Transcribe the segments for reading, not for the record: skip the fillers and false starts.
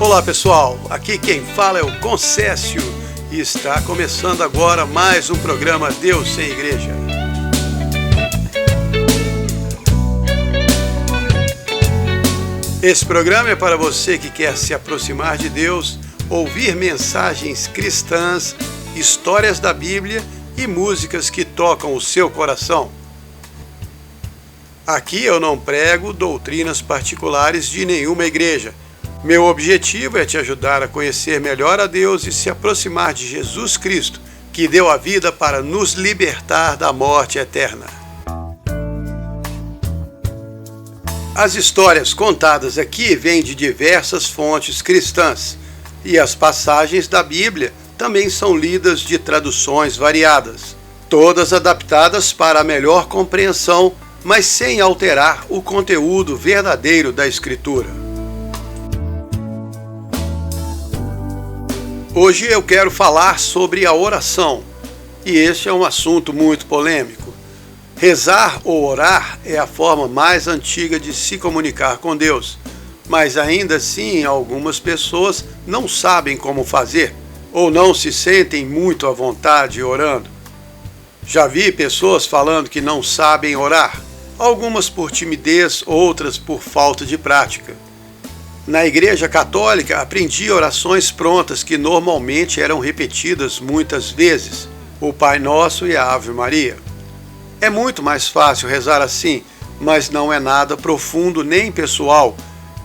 Olá pessoal, aqui quem fala é o Concécio e está começando agora mais um programa Deus sem Igreja. Esse programa é para você que quer se aproximar de Deus, ouvir mensagens cristãs, histórias da Bíblia e músicas que tocam o seu coração. Aqui eu não prego doutrinas particulares de nenhuma igreja. Meu objetivo é te ajudar a conhecer melhor a Deus e se aproximar de Jesus Cristo, que deu a vida para nos libertar da morte eterna. As histórias contadas aqui vêm de diversas fontes cristãs, e as passagens da Bíblia também são lidas de traduções variadas, todas adaptadas para a melhor compreensão, mas sem alterar o conteúdo verdadeiro da Escritura. Hoje eu quero falar sobre a oração, e este é um assunto muito polêmico. Rezar ou orar é a forma mais antiga de se comunicar com Deus, mas ainda assim algumas pessoas não sabem como fazer, ou não se sentem muito à vontade orando. Já vi pessoas falando que não sabem orar, algumas por timidez, outras por falta de prática. Na Igreja Católica, aprendi orações prontas que normalmente eram repetidas muitas vezes, o Pai Nosso e a Ave Maria. É muito mais fácil rezar assim, mas não é nada profundo nem pessoal.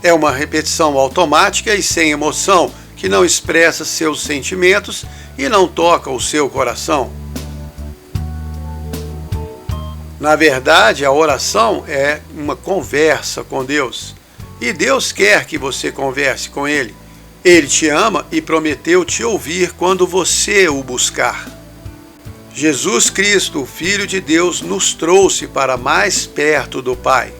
É uma repetição automática e sem emoção, que não expressa seus sentimentos e não toca o seu coração. Na verdade, a oração é uma conversa com Deus. E Deus quer que você converse com Ele. Ele te ama e prometeu te ouvir quando você o buscar. Jesus Cristo, o Filho de Deus, nos trouxe para mais perto do Pai.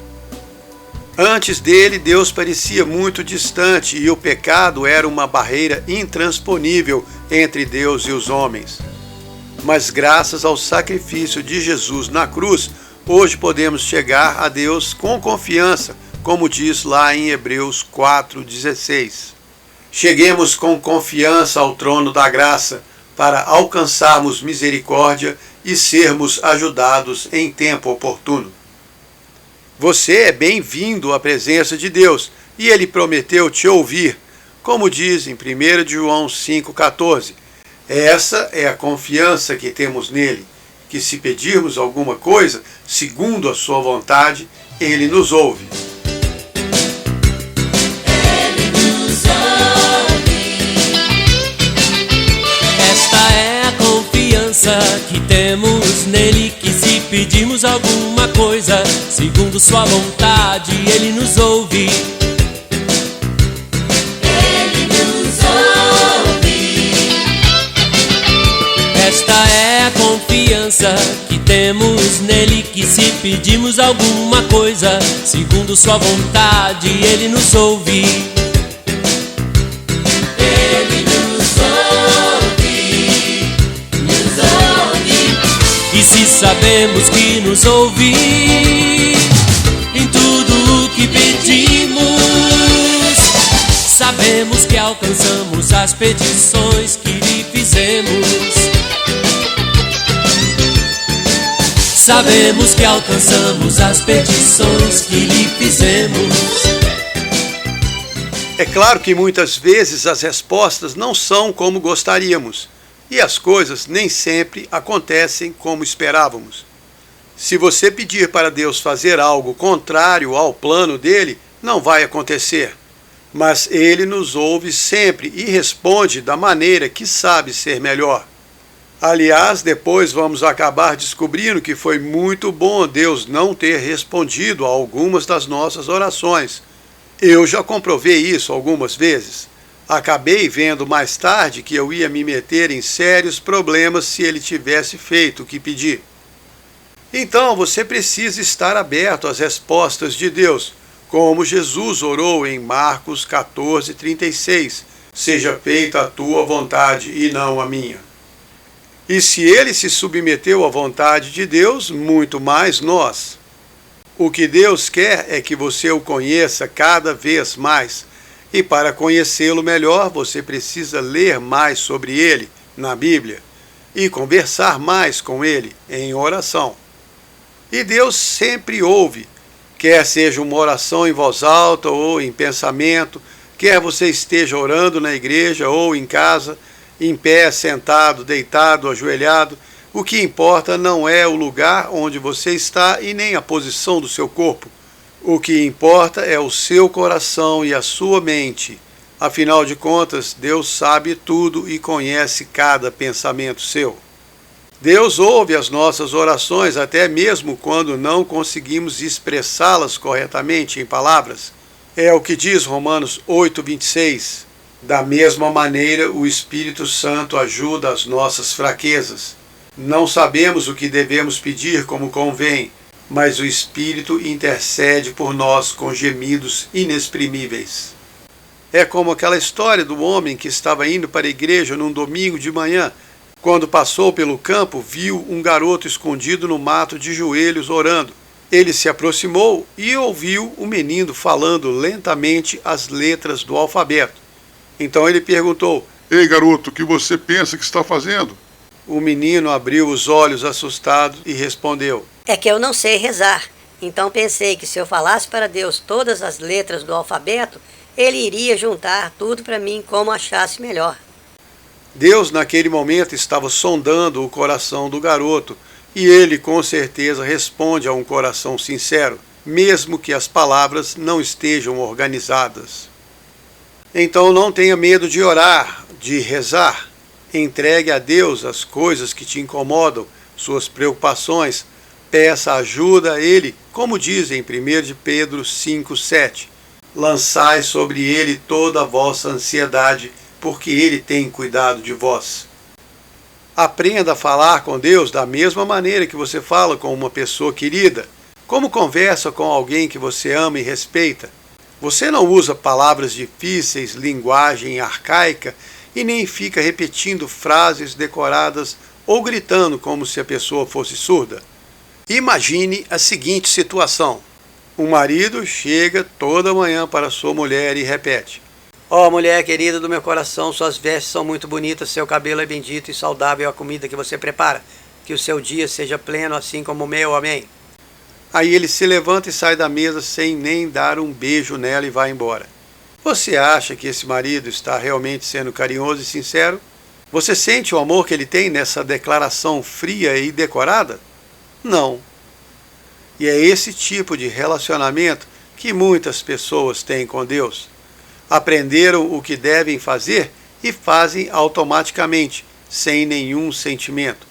Antes dele, Deus parecia muito distante e o pecado era uma barreira intransponível entre Deus e os homens. Mas graças ao sacrifício de Jesus na cruz, hoje podemos chegar a Deus com confiança, como diz lá em Hebreus 4,16. Cheguemos com confiança ao trono da graça, para alcançarmos misericórdia e sermos ajudados em tempo oportuno. Você é bem-vindo à presença de Deus, e Ele prometeu te ouvir, como diz em 1 João 5,14. Essa é a confiança que temos nele, que se pedirmos alguma coisa, segundo a sua vontade, Ele nos ouve. Que temos nele, que se pedirmos alguma coisa segundo sua vontade, ele nos ouve. Ele nos ouve. Esta é a confiança que temos nele, que se pedirmos alguma coisa segundo sua vontade, ele nos ouve. Se sabemos que nos ouve em tudo o que pedimos, sabemos que alcançamos as petições que lhe fizemos. Sabemos que alcançamos as petições que lhe fizemos. É claro que muitas vezes as respostas não são como gostaríamos. E as coisas nem sempre acontecem como esperávamos. Se você pedir para Deus fazer algo contrário ao plano dele, não vai acontecer. Mas ele nos ouve sempre e responde da maneira que sabe ser melhor. Aliás, depois vamos acabar descobrindo que foi muito bom Deus não ter respondido a algumas das nossas orações. Eu já comprovei isso algumas vezes. Acabei vendo mais tarde que eu ia me meter em sérios problemas se ele tivesse feito o que pedi. Então você precisa estar aberto às respostas de Deus, como Jesus orou em Marcos 14,36. Seja feita a tua vontade e não a minha. E se ele se submeteu à vontade de Deus, muito mais nós. O que Deus quer é que você o conheça cada vez mais E para conhecê-lo melhor, você precisa ler mais sobre ele na Bíblia e conversar mais com ele em oração. E Deus sempre ouve, quer seja uma oração em voz alta ou em pensamento, quer você esteja orando na igreja ou em casa, em pé, sentado, deitado, ajoelhado. O que importa não é o lugar onde você está e nem a posição do seu corpo. O que importa é o seu coração e a sua mente. Afinal de contas, Deus sabe tudo e conhece cada pensamento seu. Deus ouve as nossas orações até mesmo quando não conseguimos expressá-las corretamente em palavras. É o que diz Romanos 8:26. Da mesma maneira, o Espírito Santo ajuda as nossas fraquezas. Não sabemos o que devemos pedir como convém, mas o Espírito intercede por nós com gemidos inexprimíveis. É como aquela história do homem que estava indo para a igreja num domingo de manhã. Quando passou pelo campo, viu um garoto escondido no mato de joelhos orando. Ele se aproximou e ouviu o menino falando lentamente as letras do alfabeto. Então ele perguntou: Ei, garoto, o que você pensa que está fazendo? O menino abriu os olhos assustado e respondeu: É que eu não sei rezar. Então pensei que se eu falasse para Deus todas as letras do alfabeto, Ele iria juntar tudo para mim como achasse melhor. Deus, naquele momento, estava sondando o coração do garoto, e ele, com certeza, responde a um coração sincero, mesmo que as palavras não estejam organizadas. Então não tenha medo de orar, de rezar. Entregue a Deus as coisas que te incomodam, suas preocupações. Peça ajuda a Ele, como diz em 1 de Pedro 5:7. Lançai sobre Ele toda a vossa ansiedade, porque Ele tem cuidado de vós. Aprenda a falar com Deus da mesma maneira que você fala com uma pessoa querida, como conversa com alguém que você ama e respeita. Você não usa palavras difíceis, linguagem arcaica e nem fica repetindo frases decoradas ou gritando como se a pessoa fosse surda. Imagine a seguinte situação. Um marido chega toda manhã para sua mulher e repete: Ó, mulher querida do meu coração, suas vestes são muito bonitas, seu cabelo é bendito e saudável a comida que você prepara. Que o seu dia seja pleno assim como o meu, amém. Aí ele se levanta e sai da mesa sem nem dar um beijo nela e vai embora. Você acha que esse marido está realmente sendo carinhoso e sincero? Você sente o amor que ele tem nessa declaração fria e decorada? Não. E é esse tipo de relacionamento que muitas pessoas têm com Deus. Aprenderam o que devem fazer e fazem automaticamente, sem nenhum sentimento.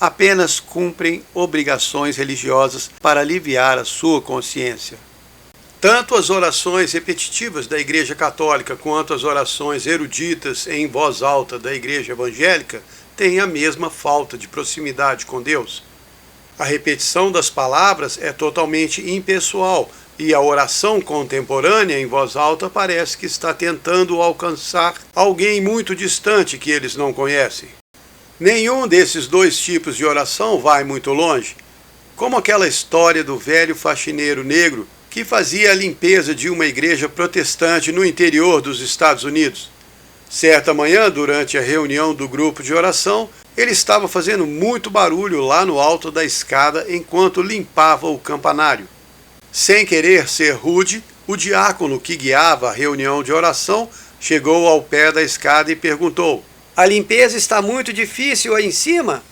Apenas cumprem obrigações religiosas para aliviar a sua consciência. Tanto as orações repetitivas da Igreja Católica quanto as orações eruditas em voz alta da Igreja Evangélica têm a mesma falta de proximidade com Deus. A repetição das palavras é totalmente impessoal e a oração contemporânea em voz alta parece que está tentando alcançar alguém muito distante que eles não conhecem. Nenhum desses dois tipos de oração vai muito longe, como aquela história do velho faxineiro negro que fazia a limpeza de uma igreja protestante no interior dos Estados Unidos. Certa manhã, durante a reunião do grupo de oração, ele estava fazendo muito barulho lá no alto da escada enquanto limpava o campanário. Sem querer ser rude, o diácono que guiava a reunião de oração chegou ao pé da escada e perguntou: A limpeza está muito difícil aí em cima?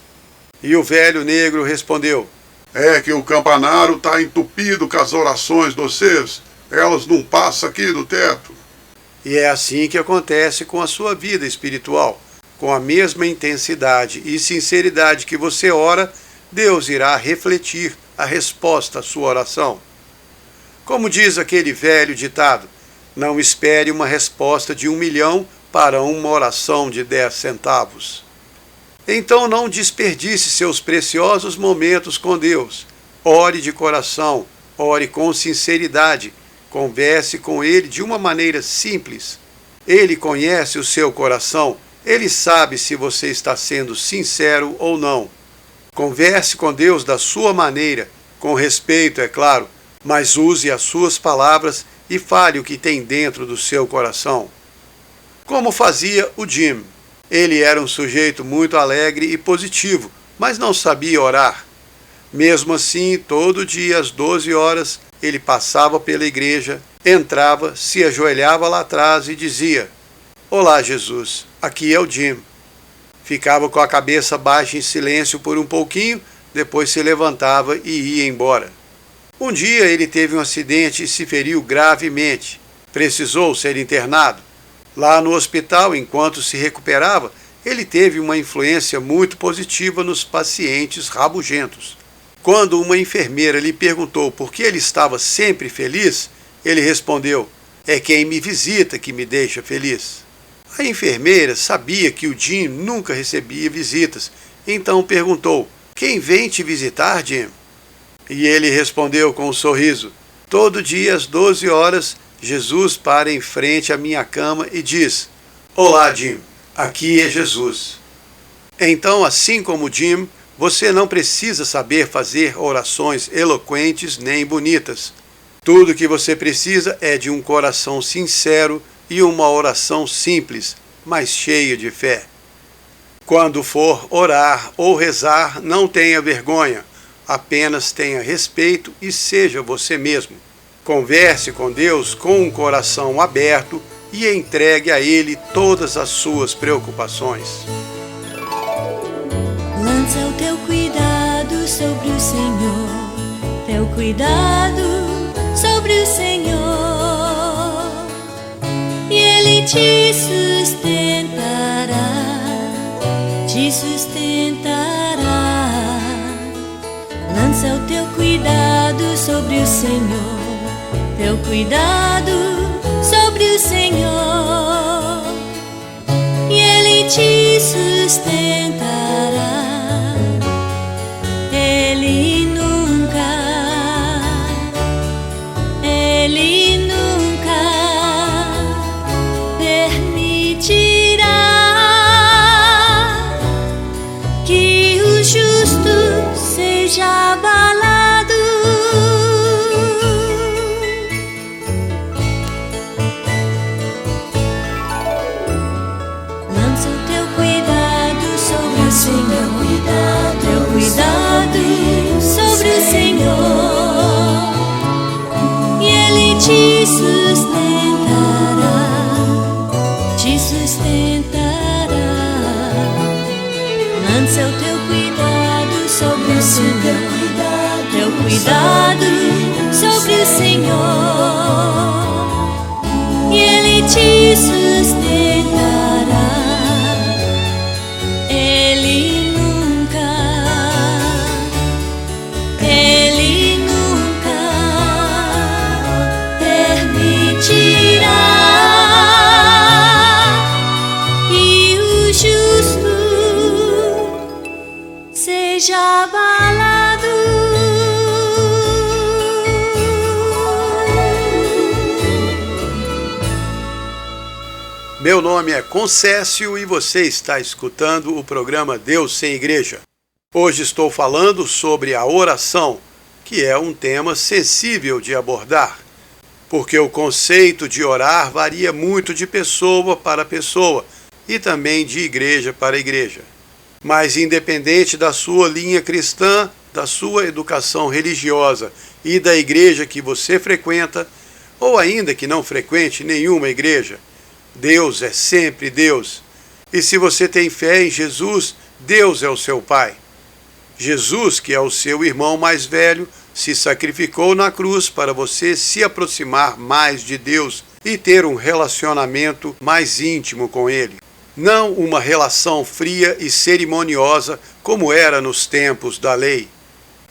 E o velho negro respondeu: É que o campanário está entupido com as orações de vocês. Elas não passam aqui do teto. E é assim que acontece com a sua vida espiritual. Com a mesma intensidade e sinceridade que você ora, Deus irá refletir a resposta à sua oração. Como diz aquele velho ditado, não espere uma resposta de 1 milhão para uma oração de 10 centavos. Então não desperdice seus preciosos momentos com Deus. Ore de coração, ore com sinceridade, converse com Ele de uma maneira simples. Ele conhece o seu coração, Ele sabe se você está sendo sincero ou não. Converse com Deus da sua maneira, com respeito, é claro, mas use as suas palavras e fale o que tem dentro do seu coração. Como fazia o Jim. Ele era um sujeito muito alegre e positivo, mas não sabia orar. Mesmo assim, todo dia às 12 horas, ele passava pela igreja, entrava, se ajoelhava lá atrás e dizia: "Olá, Jesus, aqui é o Jim." Ficava com a cabeça baixa em silêncio por um pouquinho, depois se levantava e ia embora. Um dia ele teve um acidente e se feriu gravemente. Precisou ser internado. Lá no hospital, enquanto se recuperava, ele teve uma influência muito positiva nos pacientes rabugentos. Quando uma enfermeira lhe perguntou por que ele estava sempre feliz, ele respondeu: "É quem me visita que me deixa feliz." A enfermeira sabia que o Jim nunca recebia visitas, então perguntou: "Quem vem te visitar, Jim?" E ele respondeu com um sorriso: "Todo dia às 12 horas, Jesus para em frente à minha cama e diz: 'Olá, Jim, aqui é Jesus.'" Então, assim como Jim, você não precisa saber fazer orações eloquentes nem bonitas. Tudo que você precisa é de um coração sincero e uma oração simples, mas cheia de fé. Quando for orar ou rezar, não tenha vergonha, apenas tenha respeito e seja você mesmo. Converse com Deus com um coração aberto e entregue a Ele todas as suas preocupações. Lança o teu cuidado sobre o Senhor, teu cuidado sobre o Senhor, e Ele te sustentará, te sustentará. Lança o teu cuidado sobre o Senhor, teu cuidado sobre o Senhor, e Ele te sustentará. Ele nunca permitirá que o justo seja abalado. Lança o teu cuidado sobre o Senhor, teu cuidado sobre o Senhor, e Ele te sustentará, te sustentará. Lança o teu cuidado sobre o Senhor, teu cuidado sobre o Senhor, e Ele te sustentará. Ele nunca permitirá que o justo seja abalado. Meu nome é Concécio e você está escutando o programa Deus Sem Igreja. Hoje estou falando sobre a oração, que é um tema sensível de abordar, porque o conceito de orar varia muito de pessoa para pessoa e também de igreja para igreja. Mas independente da sua linha cristã, da sua educação religiosa e da igreja que você frequenta, ou ainda que não frequente nenhuma igreja, Deus é sempre Deus. E se você tem fé em Jesus, Deus é o seu Pai. Jesus, que é o seu irmão mais velho, se sacrificou na cruz para você se aproximar mais de Deus e ter um relacionamento mais íntimo com Ele. Não uma relação fria e cerimoniosa como era nos tempos da lei.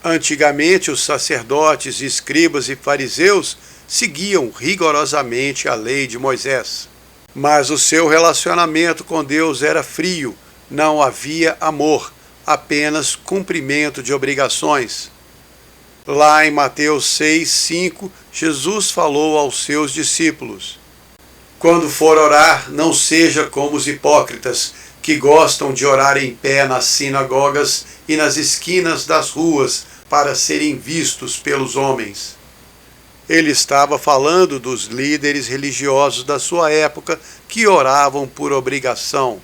Antigamente, os sacerdotes, escribas e fariseus seguiam rigorosamente a lei de Moisés. Mas o seu relacionamento com Deus era frio, não havia amor, apenas cumprimento de obrigações. Lá em Mateus 6:5, Jesus falou aos seus discípulos: "Quando for orar, não seja como os hipócritas, que gostam de orar em pé nas sinagogas e nas esquinas das ruas, para serem vistos pelos homens." Ele estava falando dos líderes religiosos da sua época que oravam por obrigação.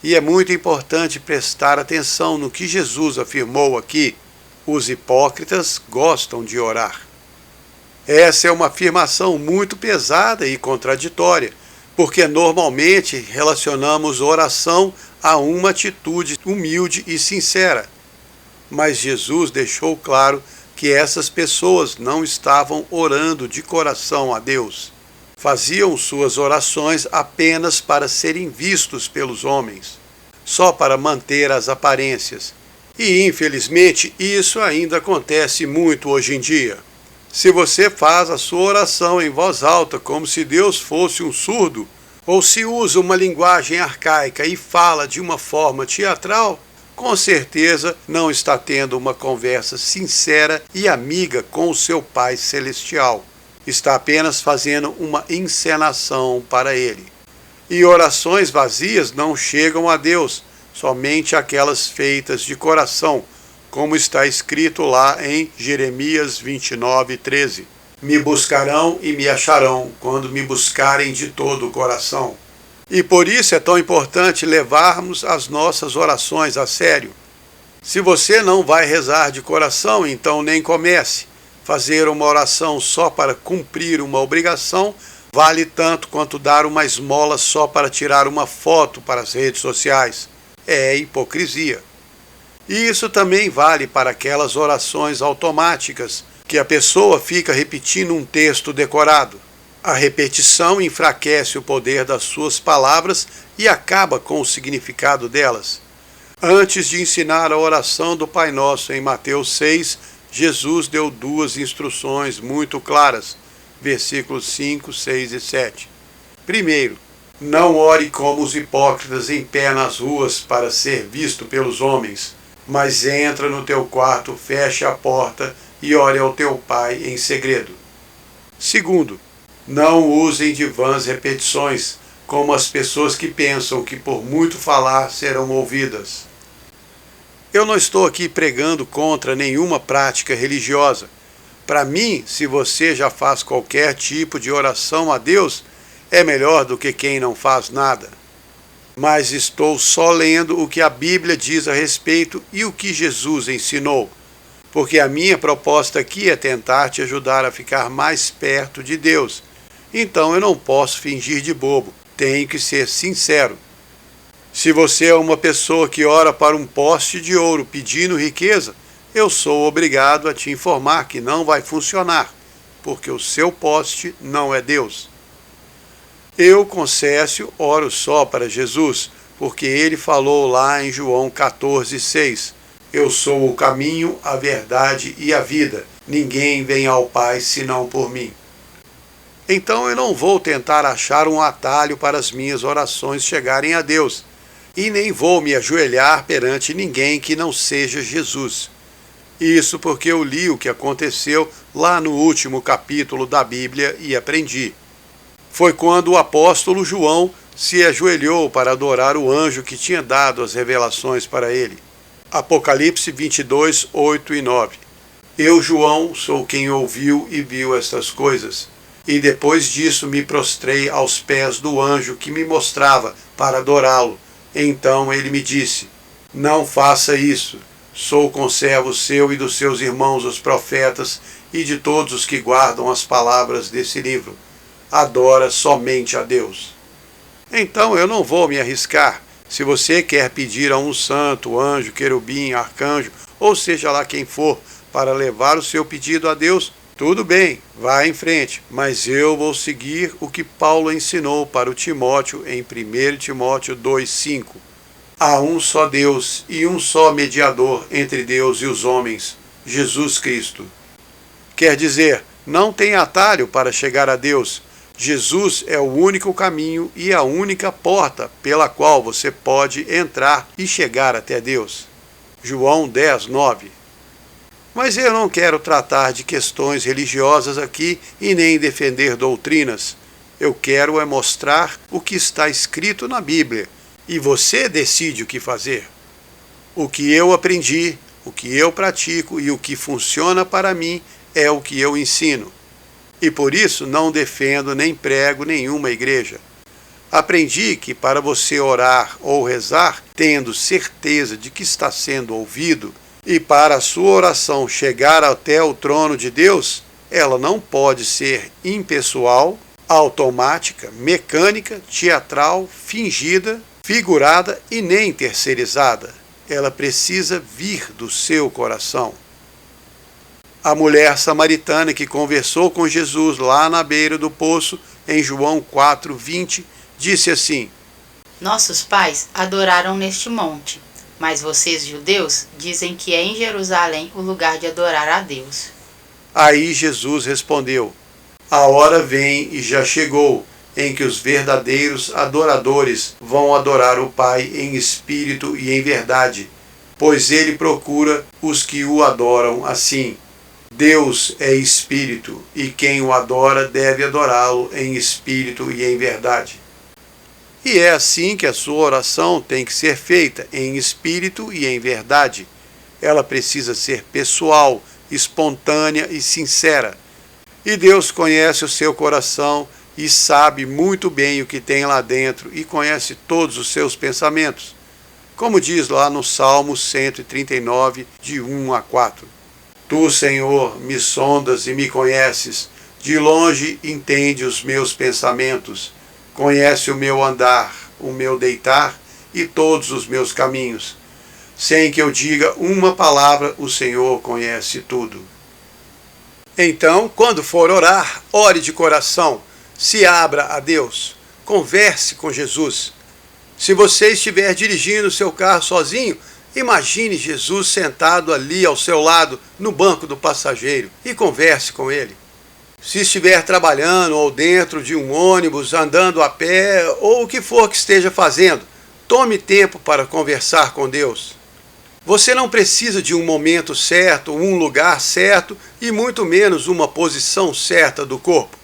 E é muito importante prestar atenção no que Jesus afirmou aqui. Os hipócritas gostam de orar. Essa é uma afirmação muito pesada e contraditória, porque normalmente relacionamos oração a uma atitude humilde e sincera. Mas Jesus deixou claro que essas pessoas não estavam orando de coração a Deus. Faziam suas orações apenas para serem vistos pelos homens, só para manter as aparências. E, infelizmente, isso ainda acontece muito hoje em dia. Se você faz a sua oração em voz alta como se Deus fosse um surdo, ou se usa uma linguagem arcaica e fala de uma forma teatral, com certeza não está tendo uma conversa sincera e amiga com o seu Pai Celestial. Está apenas fazendo uma encenação para Ele. E orações vazias não chegam a Deus, somente aquelas feitas de coração, como está escrito lá em Jeremias 29:13. Me buscarão e me acharão, quando me buscarem de todo o coração. E por isso é tão importante levarmos as nossas orações a sério. Se você não vai rezar de coração, então nem comece. Fazer uma oração só para cumprir uma obrigação vale tanto quanto dar uma esmola só para tirar uma foto para as redes sociais. É hipocrisia. E isso também vale para aquelas orações automáticas, que a pessoa fica repetindo um texto decorado. A repetição enfraquece o poder das suas palavras e acaba com o significado delas. Antes de ensinar a oração do Pai Nosso em Mateus 6, Jesus deu duas instruções muito claras, versículos 5, 6 e 7. Primeiro, não ore como os hipócritas em pé nas ruas para ser visto pelos homens, mas entra no teu quarto, fecha a porta e ore ao teu Pai em segredo. Segundo, não usem de vãs repetições, como as pessoas que pensam que por muito falar serão ouvidas. Eu não estou aqui pregando contra nenhuma prática religiosa. Para mim, se você já faz qualquer tipo de oração a Deus, é melhor do que quem não faz nada. Mas estou só lendo o que a Bíblia diz a respeito e o que Jesus ensinou, porque a minha proposta aqui é tentar te ajudar a ficar mais perto de Deus. Então eu não posso fingir de bobo, tenho que ser sincero. Se você é uma pessoa que ora para um poste de ouro pedindo riqueza, eu sou obrigado a te informar que não vai funcionar, porque o seu poste não é Deus. Eu, Concécio, oro só para Jesus, porque ele falou lá em João 14,6, eu sou o caminho, a verdade e a vida, ninguém vem ao Pai senão por mim. Então eu não vou tentar achar um atalho para as minhas orações chegarem a Deus, e nem vou me ajoelhar perante ninguém que não seja Jesus. Isso porque eu li o que aconteceu lá no último capítulo da Bíblia e aprendi. Foi quando o apóstolo João se ajoelhou para adorar o anjo que tinha dado as revelações para ele. Apocalipse 22, 8 e 9. Eu, João, sou quem ouviu e viu estas coisas. E depois disso me prostrei aos pés do anjo que me mostrava para adorá-lo. Então ele me disse, não faça isso. Sou conservo seu e dos seus irmãos os profetas e de todos os que guardam as palavras desse livro. Adora somente a Deus. Então eu não vou me arriscar. Se você quer pedir a um santo, anjo, querubim, arcanjo, ou seja lá quem for, para levar o seu pedido a Deus, tudo bem, vá em frente, mas eu vou seguir o que Paulo ensinou para o Timóteo em 1 Timóteo 2,5. Há um só Deus e um só mediador entre Deus e os homens, Jesus Cristo. Quer dizer, não tem atalho para chegar a Deus. Jesus é o único caminho e a única porta pela qual você pode entrar e chegar até Deus. João 10, 9. Mas eu não quero tratar de questões religiosas aqui e nem defender doutrinas. Eu quero é mostrar o que está escrito na Bíblia e você decide o que fazer. O que eu aprendi, o que eu pratico e o que funciona para mim é o que eu ensino. e por isso não defendo nem prego nenhuma igreja. Aprendi que para você orar ou rezar, tendo certeza de que está sendo ouvido, e para a sua oração chegar até o trono de Deus, ela não pode ser impessoal, automática, mecânica, teatral, fingida, figurada e nem terceirizada. Ela precisa vir do seu coração. A mulher samaritana que conversou com Jesus lá na beira do poço, em João 4:20, disse assim: Nossos pais adoraram neste monte, mas vocês, judeus, dizem que é em Jerusalém o lugar de adorar a Deus. Aí Jesus respondeu: A hora vem e já chegou, em que os verdadeiros adoradores vão adorar o Pai em espírito e em verdade, pois ele procura os que o adoram assim. Deus é espírito, e quem o adora deve adorá-lo em espírito e em verdade. E é assim que a sua oração tem que ser feita, em espírito e em verdade. Ela precisa ser pessoal, espontânea e sincera. E Deus conhece o seu coração e sabe muito bem o que tem lá dentro e conhece todos os seus pensamentos. Como diz lá no Salmo 139, de 1 a 4. Tu, Senhor, me sondas e me conheces, de longe entende os meus pensamentos, conhece o meu andar, o meu deitar e todos os meus caminhos. Sem que eu diga uma palavra, o Senhor conhece tudo. Então, quando for orar, ore de coração, se abra a Deus, converse com Jesus. Se você estiver dirigindo o seu carro sozinho, imagine Jesus sentado ali ao seu lado, no banco do passageiro, e converse com ele. Se estiver trabalhando ou dentro de um ônibus, andando a pé, ou o que for que esteja fazendo, tome tempo para conversar com Deus. Você não precisa de um momento certo, um lugar certo e muito menos uma posição certa do corpo.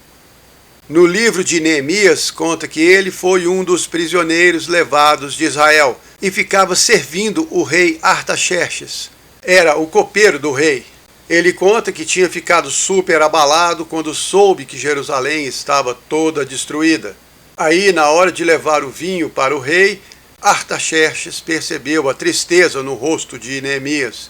No livro de Neemias conta que ele foi um dos prisioneiros levados de Israel e ficava servindo o rei Artaxerxes. Era o copeiro do rei. Ele conta que tinha ficado super abalado quando soube que Jerusalém estava toda destruída. Aí, na hora de levar o vinho para o rei, Artaxerxes percebeu a tristeza no rosto de Neemias.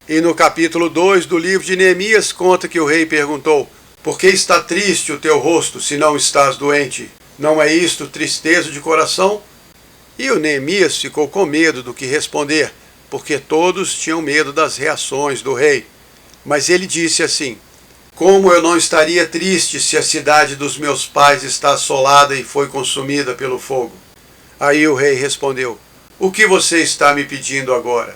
E no capítulo 2 do livro de Neemias conta que o rei perguntou: Por que está triste o teu rosto, se não estás doente? Não é isto tristeza de coração? E o Neemias ficou com medo do que responder, porque todos tinham medo das reações do rei. Mas ele disse assim: Como eu não estaria triste se a cidade dos meus pais está assolada e foi consumida pelo fogo? Aí o rei respondeu: O que você está me pedindo agora?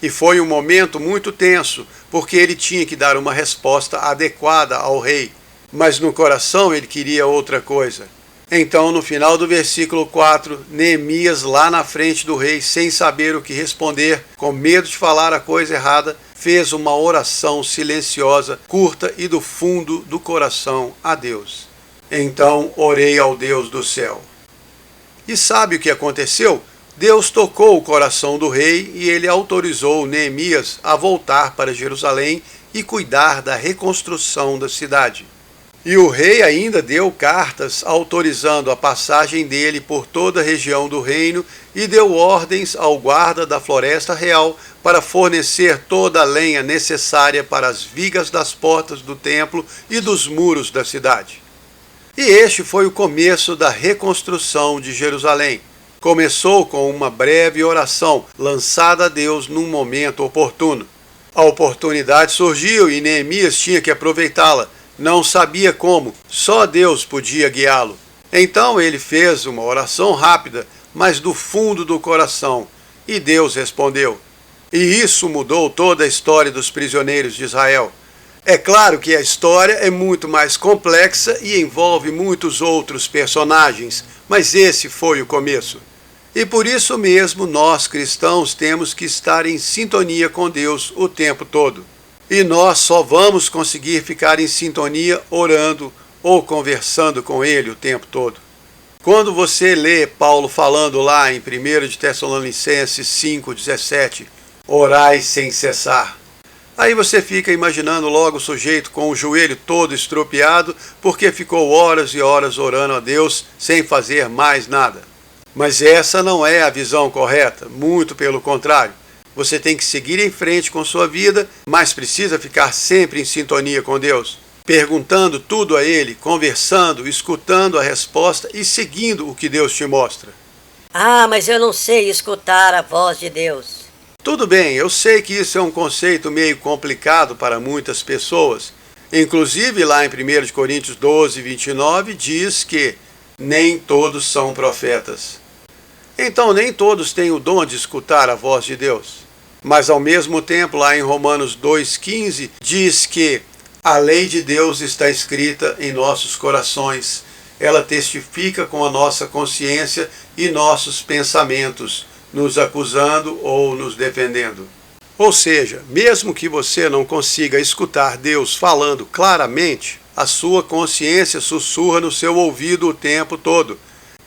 E foi um momento muito tenso, porque ele tinha que dar uma resposta adequada ao rei, mas no coração ele queria outra coisa. Então, no final do versículo 4, Neemias, lá na frente do rei, sem saber o que responder, com medo de falar a coisa errada, fez uma oração silenciosa, curta e do fundo do coração a Deus. Então orei ao Deus do céu. E sabe o que aconteceu? Deus tocou o coração do rei e ele autorizou Neemias a voltar para Jerusalém e cuidar da reconstrução da cidade. E o rei ainda deu cartas autorizando a passagem dele por toda a região do reino e deu ordens ao guarda da floresta real para fornecer toda a lenha necessária para as vigas das portas do templo e dos muros da cidade. E este foi o começo da reconstrução de Jerusalém. Começou com uma breve oração lançada a Deus num momento oportuno. A oportunidade surgiu e Neemias tinha que aproveitá-la. Não sabia como, só Deus podia guiá-lo. Então ele fez uma oração rápida, mas do fundo do coração, e Deus respondeu. E isso mudou toda a história dos prisioneiros de Israel. É claro que a história é muito mais complexa e envolve muitos outros personagens, mas esse foi o começo. E por isso mesmo nós cristãos temos que estar em sintonia com Deus o tempo todo. E nós só vamos conseguir ficar em sintonia orando ou conversando com Ele o tempo todo. Quando você lê Paulo falando lá em 1 de Tessalonicenses 5,17, orai sem cessar. Aí você fica imaginando logo o sujeito com o joelho todo estropiado porque ficou horas e horas orando a Deus sem fazer mais nada. Mas essa não é a visão correta, muito pelo contrário. Você tem que seguir em frente com sua vida, mas precisa ficar sempre em sintonia com Deus, perguntando tudo a Ele, conversando, escutando a resposta e seguindo o que Deus te mostra. Ah, mas eu não sei escutar a voz de Deus. Tudo bem, eu sei que isso é um conceito meio complicado para muitas pessoas. Inclusive, lá em 1 Coríntios 12, 29, diz que nem todos são profetas. Então, nem todos têm o dom de escutar a voz de Deus. Mas, ao mesmo tempo, lá em Romanos 2,15, diz que a lei de Deus está escrita em nossos corações. Ela testifica com a nossa consciência e nossos pensamentos, nos acusando ou nos defendendo. Ou seja, mesmo que você não consiga escutar Deus falando claramente, a sua consciência sussurra no seu ouvido o tempo todo.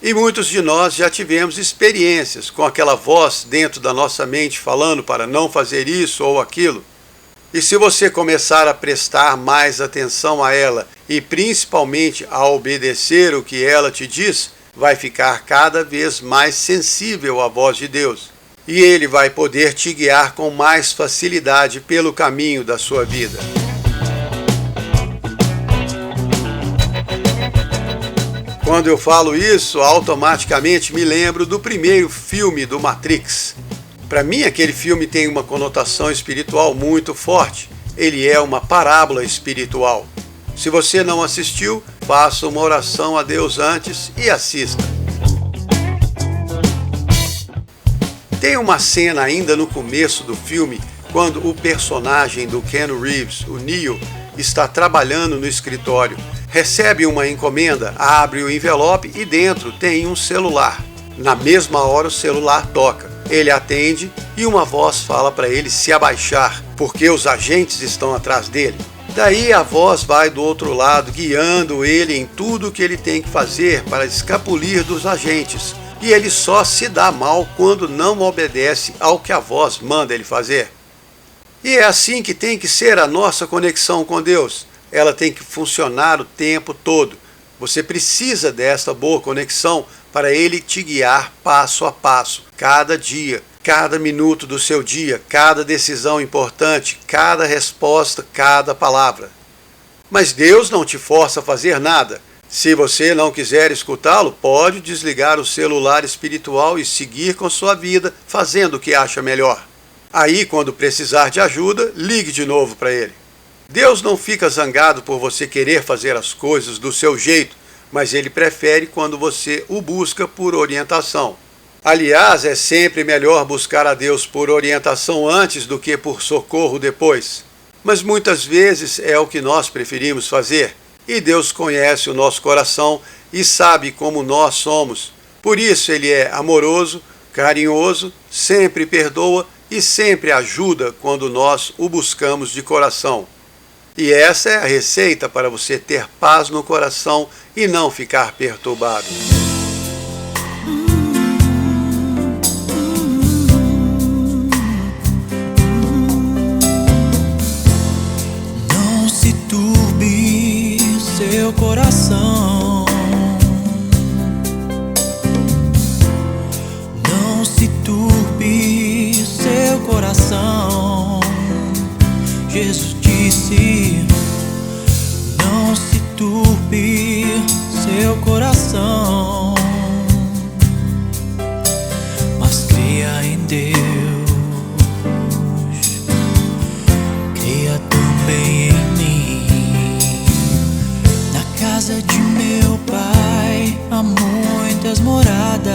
E muitos de nós já tivemos experiências com aquela voz dentro da nossa mente falando para não fazer isso ou aquilo. E se você começar a prestar mais atenção a ela e principalmente a obedecer o que ela te diz, vai ficar cada vez mais sensível à voz de Deus. E Ele vai poder te guiar com mais facilidade pelo caminho da sua vida. Quando eu falo isso, automaticamente me lembro do primeiro filme do Matrix. Para mim, aquele filme tem uma conotação espiritual muito forte. Ele é uma parábola espiritual. Se você não assistiu, faça uma oração a Deus antes e assista. Tem uma cena ainda no começo do filme, quando o personagem do Keanu Reeves, o Neo, está trabalhando no escritório. Recebe uma encomenda, abre o envelope e dentro tem um celular. Na mesma hora o celular toca. Ele atende e uma voz fala para ele se abaixar, porque os agentes estão atrás dele. Daí a voz vai do outro lado, guiando ele em tudo o que ele tem que fazer para escapulir dos agentes. E ele só se dá mal quando não obedece ao que a voz manda ele fazer. E é assim que tem que ser a nossa conexão com Deus. Ela tem que funcionar o tempo todo. Você precisa dessa boa conexão para Ele te guiar passo a passo, cada dia, cada minuto do seu dia, cada decisão importante, cada resposta, cada palavra. Mas Deus não te força a fazer nada. Se você não quiser escutá-lo, pode desligar o celular espiritual e seguir com sua vida, fazendo o que acha melhor. Aí, quando precisar de ajuda, ligue de novo para Ele. Deus não fica zangado por você querer fazer as coisas do seu jeito, mas Ele prefere quando você o busca por orientação. Aliás, é sempre melhor buscar a Deus por orientação antes do que por socorro depois. Mas muitas vezes é o que nós preferimos fazer. E Deus conhece o nosso coração e sabe como nós somos. Por isso Ele é amoroso, carinhoso, sempre perdoa e sempre ajuda quando nós o buscamos de coração. E essa é a receita para você ter paz no coração e não ficar perturbado. Não se turbe seu coração. Não se turbe seu coração. Jesus disse: não se turbe seu coração, mas creia em Deus, creia também em mim. Na casa de meu Pai há muitas moradas.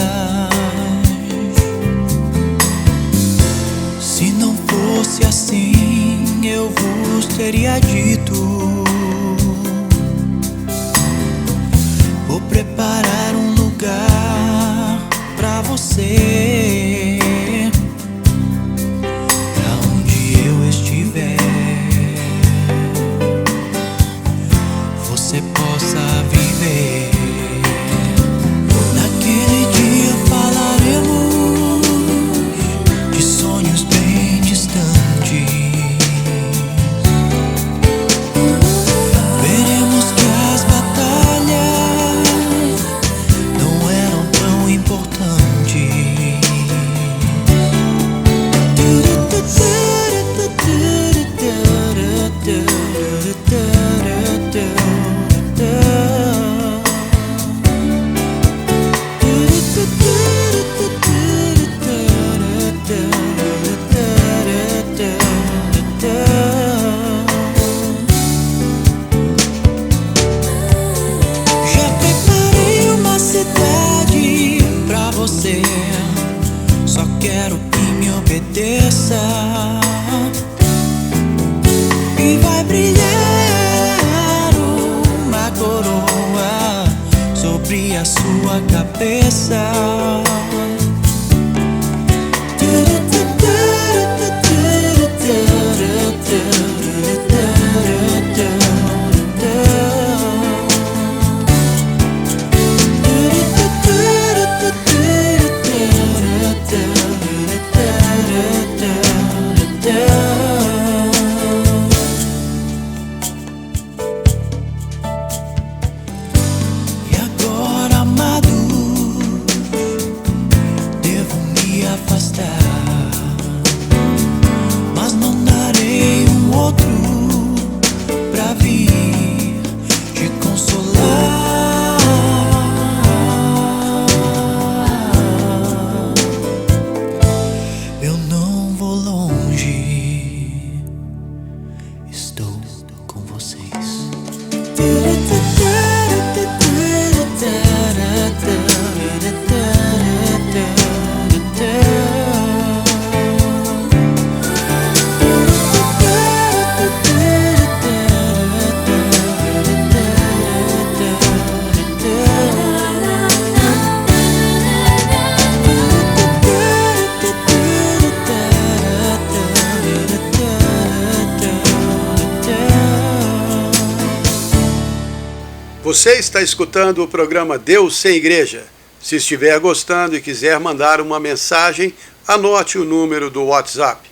Se não fosse assim, eu vos teria dito: vou preparar um lugar pra você, pra onde eu estiver, você possa viver. Naquele dia falaremos de sonhos bem distantes, sobre a sua cabeça. E agora, amado, devo me afastar, mas não darei um outro pra vir te consolar. Eu não vou longe, estou com vocês. Você está escutando o programa Deus Sem Igreja. Se estiver gostando e quiser mandar uma mensagem, anote o número do WhatsApp: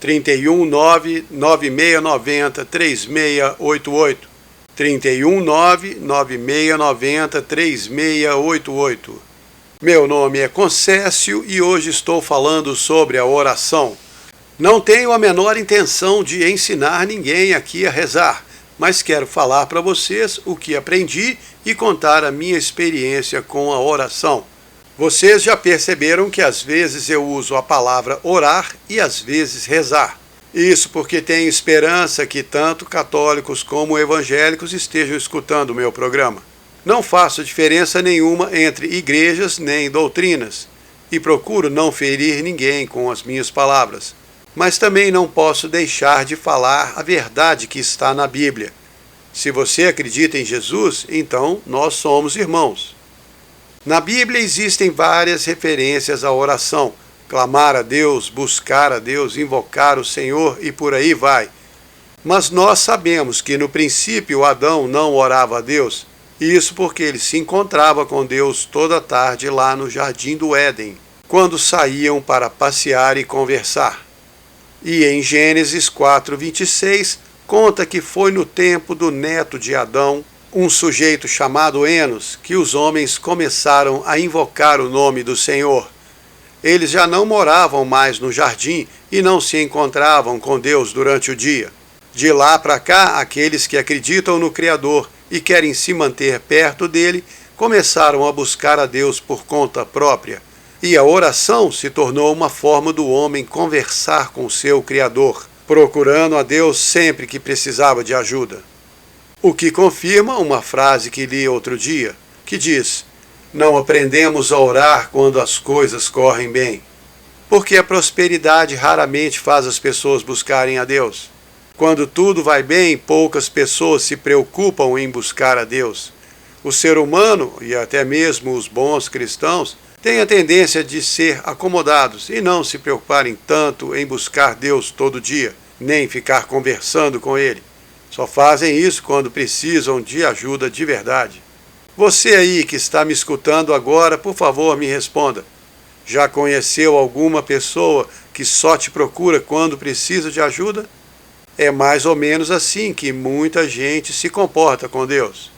319-9690-3688. 319-9690-3688. Meu nome é Concécio e hoje estou falando sobre a oração. Não tenho a menor intenção de ensinar ninguém aqui a rezar, mas quero falar para vocês o que aprendi e contar a minha experiência com a oração. Vocês já perceberam que às vezes eu uso a palavra orar e às vezes rezar. Isso porque tenho esperança que tanto católicos como evangélicos estejam escutando o meu programa. Não faço diferença nenhuma entre igrejas nem doutrinas e procuro não ferir ninguém com as minhas palavras. Mas também não posso deixar de falar a verdade que está na Bíblia. Se você acredita em Jesus, então nós somos irmãos. Na Bíblia existem várias referências à oração: clamar a Deus, buscar a Deus, invocar o Senhor e por aí vai. Mas nós sabemos que no princípio Adão não orava a Deus, isso porque ele se encontrava com Deus toda tarde lá no Jardim do Éden, quando saíam para passear e conversar. E em Gênesis 4:26, conta que foi no tempo do neto de Adão, um sujeito chamado Enos, que os homens começaram a invocar o nome do Senhor. Eles já não moravam mais no jardim e não se encontravam com Deus durante o dia. De lá para cá, aqueles que acreditam no Criador e querem se manter perto dele, começaram a buscar a Deus por conta própria. E a oração se tornou uma forma do homem conversar com seu Criador, procurando a Deus sempre que precisava de ajuda. O que confirma uma frase que li outro dia, que diz: não aprendemos a orar quando as coisas correm bem, porque a prosperidade raramente faz as pessoas buscarem a Deus. Quando tudo vai bem, poucas pessoas se preocupam em buscar a Deus. O ser humano, e até mesmo os bons cristãos, têm a tendência de ser acomodados e não se preocuparem tanto em buscar Deus todo dia, nem ficar conversando com Ele. Só fazem isso quando precisam de ajuda de verdade. Você aí que está me escutando agora, por favor, me responda. Já conheceu alguma pessoa que só te procura quando precisa de ajuda? É mais ou menos assim que muita gente se comporta com Deus.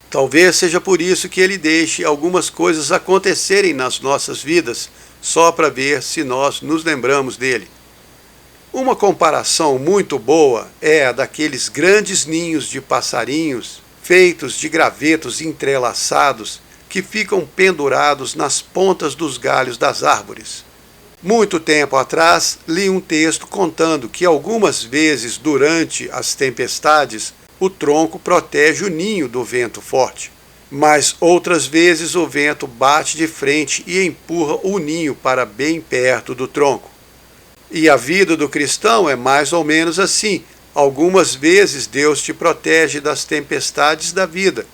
Talvez seja por isso que Ele deixe algumas coisas acontecerem nas nossas vidas, só para ver se nós nos lembramos dele. Uma comparação muito boa é a daqueles grandes ninhos de passarinhos, feitos de gravetos entrelaçados, que ficam pendurados nas pontas dos galhos das árvores. Muito tempo atrás, li um texto contando que algumas vezes durante as tempestades, o tronco protege o ninho do vento forte, mas outras vezes o vento bate de frente e empurra o ninho para bem perto do tronco. E a vida do cristão é mais ou menos assim. Algumas vezes Deus te protege das tempestades da vida,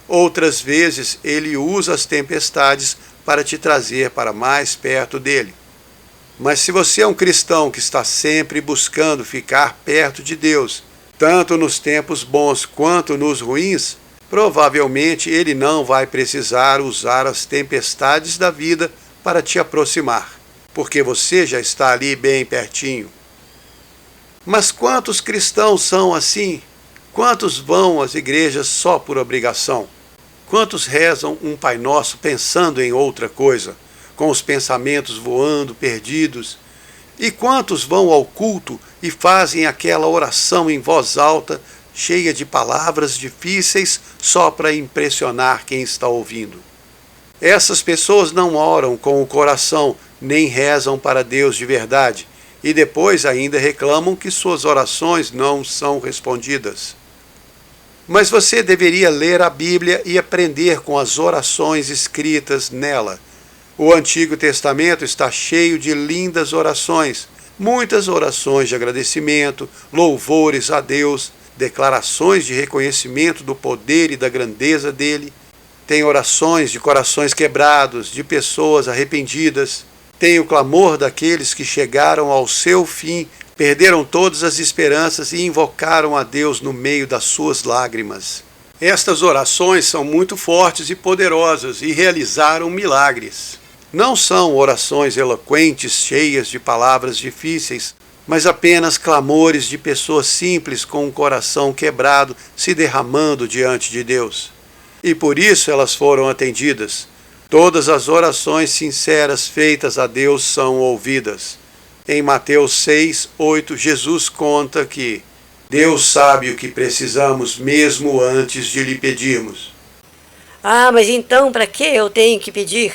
Outras vezes, ele usa as tempestades para te trazer para mais perto dele. Mas se você é um cristão que está sempre buscando ficar perto de Deus, tanto nos tempos bons quanto nos ruins, provavelmente ele não vai precisar usar as tempestades da vida para te aproximar, porque você já está ali bem pertinho. Mas quantos cristãos são assim? Quantos vão às igrejas só por obrigação? Quantos rezam um Pai Nosso pensando em outra coisa, com os pensamentos voando, perdidos? E quantos vão ao culto e fazem aquela oração em voz alta, cheia de palavras difíceis, só para impressionar quem está ouvindo? Essas pessoas não oram com o coração, nem rezam para Deus de verdade, e depois ainda reclamam que suas orações não são respondidas. Mas você deveria ler a Bíblia e aprender com as orações escritas nela. O Antigo Testamento está cheio de lindas orações, muitas orações de agradecimento, louvores a Deus, declarações de reconhecimento do poder e da grandeza dele. Tem orações de corações quebrados, de pessoas arrependidas. Tem o clamor daqueles que chegaram ao seu fim, perderam todas as esperanças e invocaram a Deus no meio das suas lágrimas. Estas orações são muito fortes e poderosas e realizaram milagres. Não são orações eloquentes, cheias de palavras difíceis, mas apenas clamores de pessoas simples com um coração quebrado se derramando diante de Deus. E por isso elas foram atendidas. Todas as orações sinceras feitas a Deus são ouvidas. Em Mateus 6:8, Jesus conta que Deus sabe o que precisamos mesmo antes de lhe pedirmos. Ah, mas então para que eu tenho que pedir?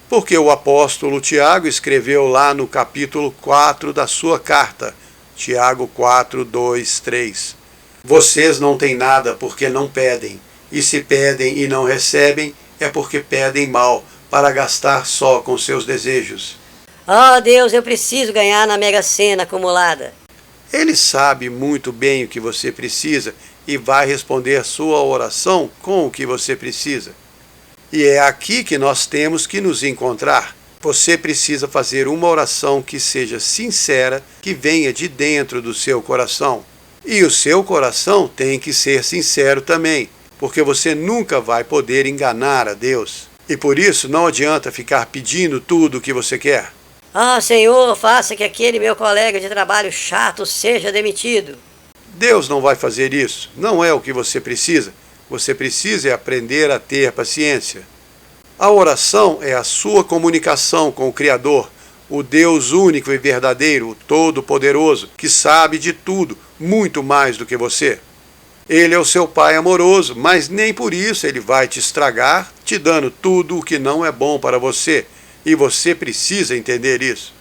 Porque o apóstolo Tiago escreveu lá no capítulo 4 da sua carta, Tiago 4, 2, 3. Vocês não têm nada porque não pedem, e se pedem e não recebem, é porque pedem mal, para gastar só com seus desejos. Oh Deus, eu preciso ganhar na Mega Sena acumulada. Ele sabe muito bem o que você precisa e vai responder sua oração com o que você precisa. E é aqui que nós temos que nos encontrar. Você precisa fazer uma oração que seja sincera, que venha de dentro do seu coração. E o seu coração tem que ser sincero também, porque você nunca vai poder enganar a Deus. E por isso não adianta ficar pedindo tudo o que você quer. Ah, Senhor, faça que aquele meu colega de trabalho chato seja demitido. Deus não vai fazer isso. Não é o que você precisa. Você precisa aprender a ter paciência. A oração é a sua comunicação com o Criador, o Deus único e verdadeiro, o Todo-Poderoso, que sabe de tudo, muito mais do que você. Ele é o seu Pai amoroso, mas nem por isso ele vai te estragar, te dando tudo o que não é bom para você. E você precisa entender isso.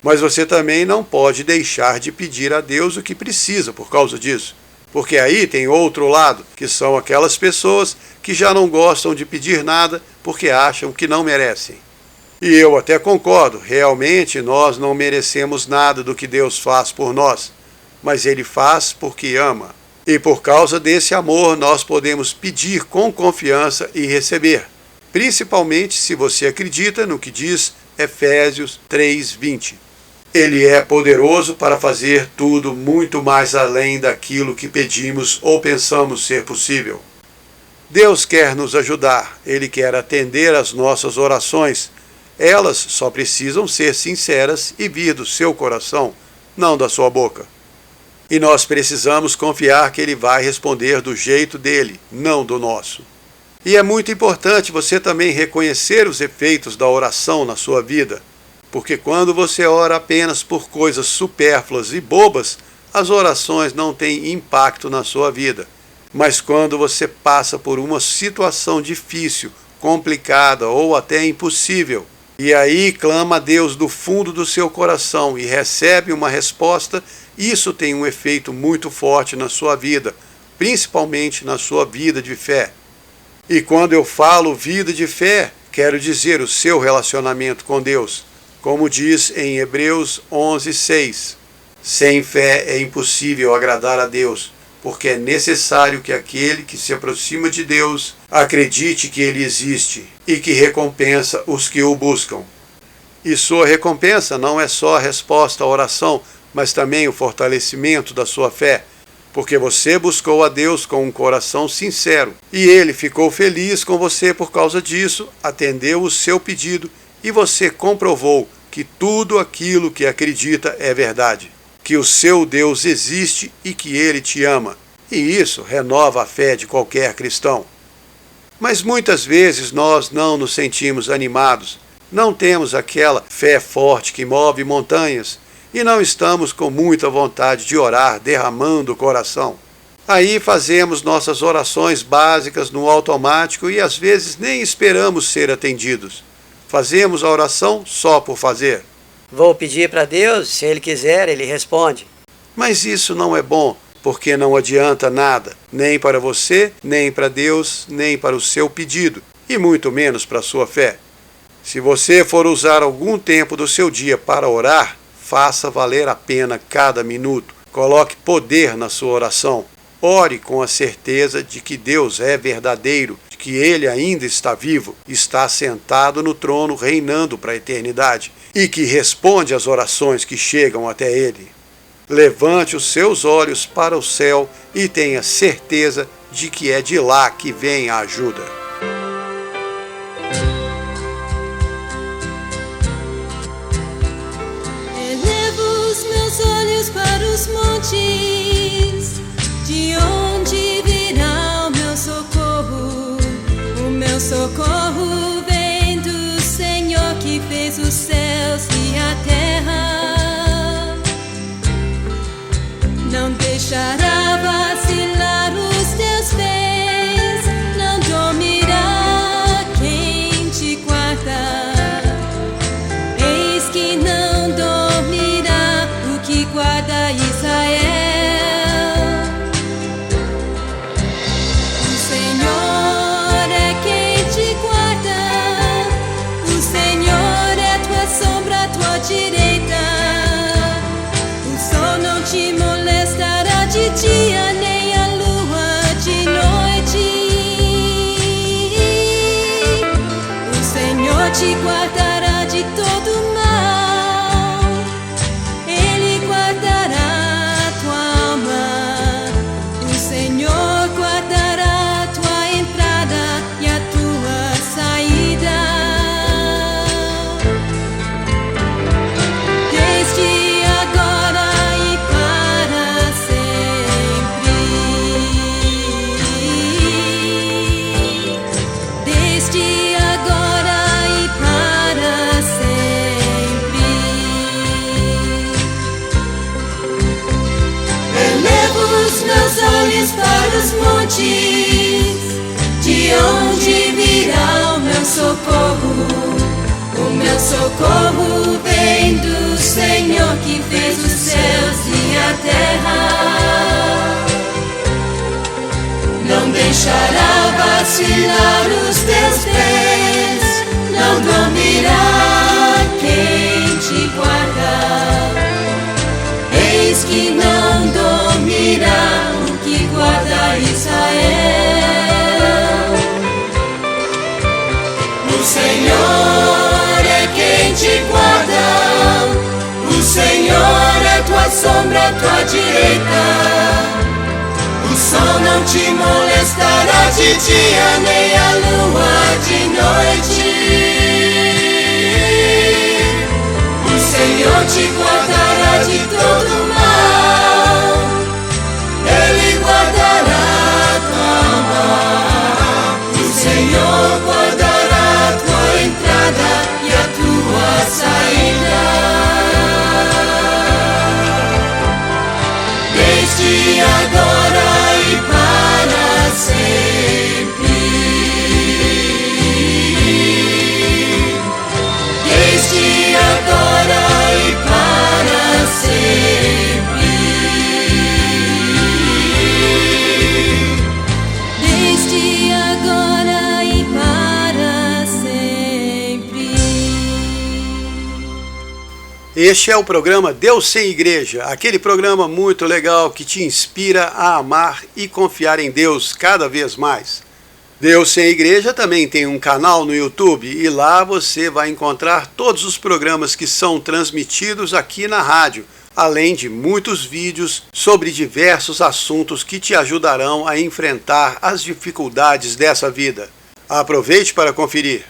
Mas você também não pode deixar de pedir a Deus o que precisa por causa disso. Porque aí tem outro lado, que são aquelas pessoas que já não gostam de pedir nada porque acham que não merecem. E eu até concordo, realmente nós não merecemos nada do que Deus faz por nós. Mas Ele faz porque ama. E por causa desse amor nós podemos pedir com confiança e receber. Principalmente se você acredita no que diz Efésios 3:20. Ele é poderoso para fazer tudo muito mais além daquilo que pedimos ou pensamos ser possível. Deus quer nos ajudar, Ele quer atender às nossas orações. Elas só precisam ser sinceras e vir do seu coração, não da sua boca. E nós precisamos confiar que Ele vai responder do jeito dele, não do nosso. E é muito importante você também reconhecer os efeitos da oração na sua vida, porque quando você ora apenas por coisas supérfluas e bobas, as orações não têm impacto na sua vida. Mas quando você passa por uma situação difícil, complicada ou até impossível, e aí clama a Deus do fundo do seu coração e recebe uma resposta, isso tem um efeito muito forte na sua vida, principalmente na sua vida de fé. E quando eu falo vida de fé, quero dizer o seu relacionamento com Deus. Como diz em Hebreus 11:6, sem fé é impossível agradar a Deus, porque é necessário que aquele que se aproxima de Deus acredite que Ele existe e que recompensa os que o buscam. E sua recompensa não é só a resposta à oração, mas também o fortalecimento da sua fé, porque você buscou a Deus com um coração sincero, e Ele ficou feliz com você por causa disso, atendeu o seu pedido, e você comprovou que tudo aquilo que acredita é verdade, que o seu Deus existe e que Ele te ama, e isso renova a fé de qualquer cristão. Mas muitas vezes nós não nos sentimos animados, não temos aquela fé forte que move montanhas, e não estamos com muita vontade de orar derramando o coração. Aí fazemos nossas orações básicas no automático e às vezes nem esperamos ser atendidos. Fazemos a oração só por fazer. Vou pedir para Deus, se Ele quiser, Ele responde. Mas isso não é bom, porque não adianta nada, nem para você, nem para Deus, nem para o seu pedido, e muito menos para a sua fé. Se você for usar algum tempo do seu dia para orar, faça valer a pena cada minuto. Coloque poder na sua oração. Ore com a certeza de que Deus é verdadeiro, de que Ele ainda está vivo, está sentado no trono reinando para a eternidade e que responde às orações que chegam até Ele. Levante os seus olhos para o céu e tenha certeza de que é de lá que vem a ajuda. Para os montes, de onde virá o meu socorro? O meu socorro vem do Senhor que fez os céus e a terra. Não deixará vacilar os teus pés, não dormirá quem te guarda. Eis que não dormirá o que guarda Israel. O Senhor é quem te guarda, o Senhor é tua sombra, tua direita. O sol não te molestará de dia, nem a lua de noite. O Senhor te guardará de todo mal. Para os montes, de onde virá o meu socorro? O meu socorro vem do Senhor que fez os céus e a terra. Não deixará vacilar os teus pés, não dormirá quem te guarda. Eis que não dormirá que guarda Israel. O Senhor é quem te guarda, o Senhor é tua sombra, tua direita. O sol não te molestará de dia, nem a lua de noite. O Senhor te guardará de todo mal. Ele guardará tua alma, o Senhor guardará a tua entrada e a tua saída. Desde agora e para sempre. Desde agora e para sempre. Agora e Este é o programa Deus Sem Igreja, aquele programa muito legal que te inspira a amar e confiar em Deus cada vez mais. Deus Sem Igreja também tem um canal no YouTube e lá você vai encontrar todos os programas que são transmitidos aqui na rádio, além de muitos vídeos sobre diversos assuntos que te ajudarão a enfrentar as dificuldades dessa vida. Aproveite para conferir.